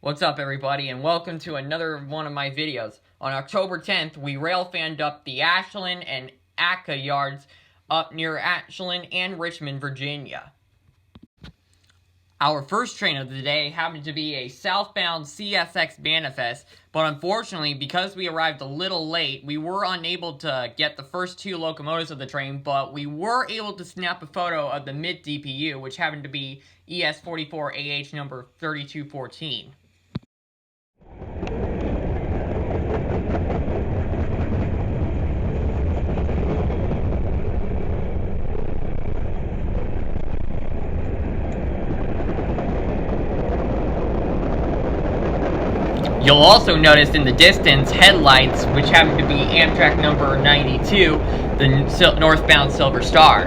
What's up, everybody, and welcome to another one of my videos. On October 10th, we railfanned up the Ashland and ACCA yards up near Ashland and Richmond, Virginia. Our first train of the day happened to be a southbound CSX manifest, but unfortunately, because we arrived a little late, we were unable to get the first two locomotives of the train, but we were able to snap a photo of the mid-DPU, which happened to be ES44AH number 3214. You'll also notice in the distance headlights, which happen to be Amtrak number 92, the northbound Silver Star.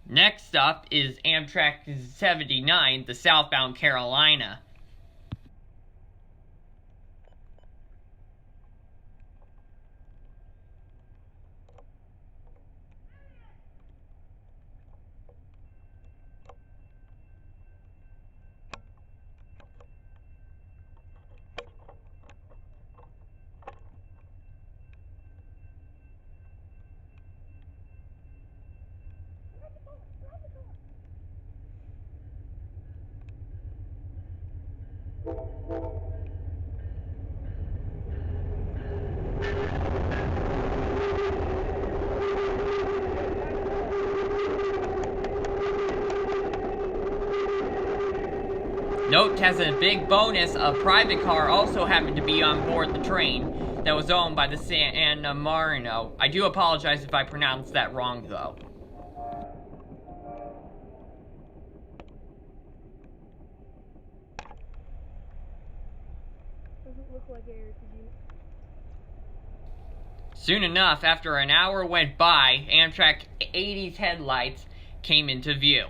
Next up is Amtrak 79, the southbound Carolina. Note, as a big bonus, a private car also happened to be on board the train that was owned by the San Marino. I do apologize if I pronounced that wrong, though. Doesn't look like air to you. Soon enough, after an hour went by, Amtrak 80's headlights came into view.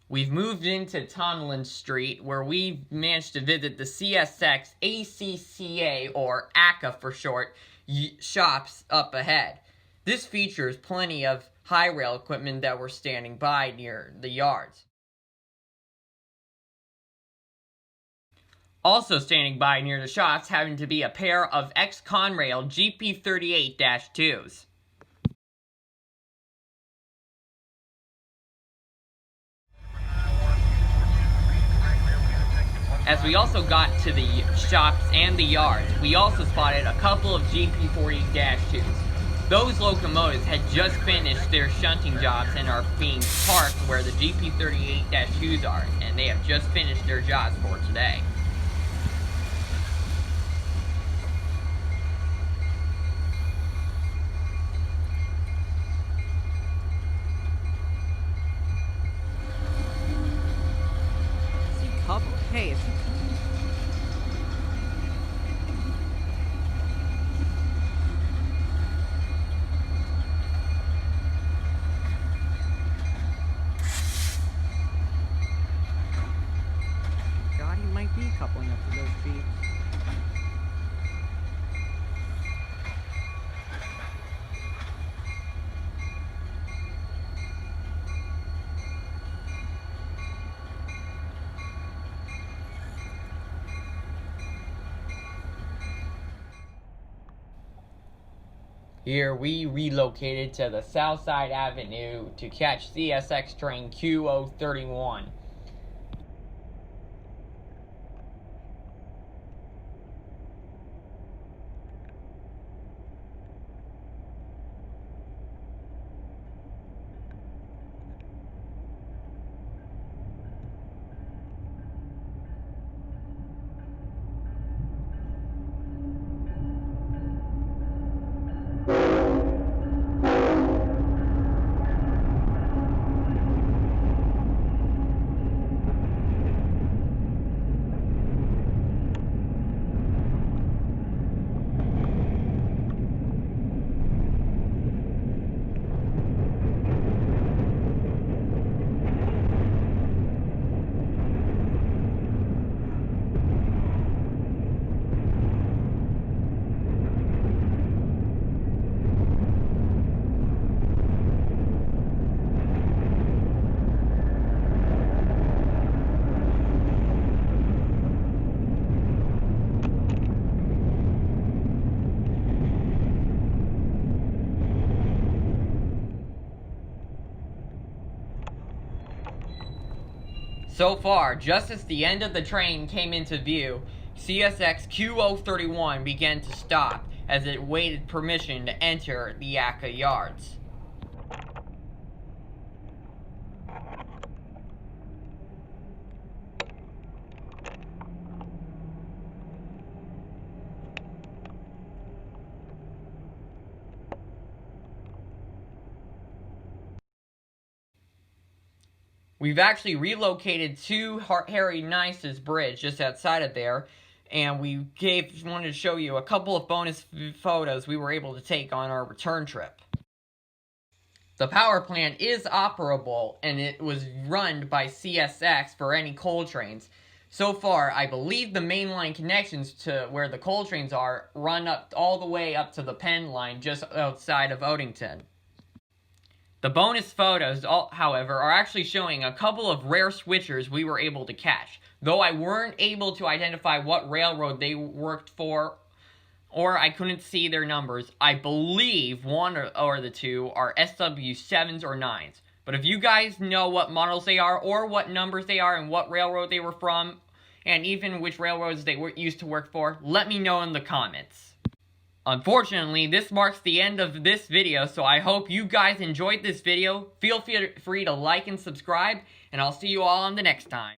We've moved into Tomlin Street, where we've managed to visit the CSX ACCA, or ACCA for short, shops up ahead. This features plenty of high rail equipment that were standing by near the yards. Also standing by near the shops happened to be a pair of ex-Conrail GP38-2s. As we also got to the shops and the yards, we also spotted a couple of GP40-2s. Those locomotives had just finished their shunting jobs and are being parked where the GP38-2s are, and they have just finished their jobs for today. Hey, is he God, he might be coupling up to those feet. Here we relocated to the Southside Avenue to catch CSX train Q031. So far, just as the end of the train came into view, CSX Q031 began to stop as it waited permission to enter the ACCA yards. We've actually relocated to Harry Nice's bridge just outside of there, and we wanted to show you a couple of bonus photos we were able to take on our return trip. The power plant is operable, and it was run by CSX for any coal trains. So far, I believe the mainline connections to where the coal trains are run up all the way up to the Penn line just outside of Odenton. The bonus photos, however, are actually showing a couple of rare switchers we were able to catch. Though I weren't able to identify what railroad they worked for, or I couldn't see their numbers, I believe one or the two are SW7s or 9s. But if you guys know what models they are, or what numbers they are, and what railroad they were from, and even which railroads they used to work for, let me know in the comments. Unfortunately, this marks the end of this video, so I hope you guys enjoyed this video. Feel free to like and subscribe, and I'll see you all on the next time.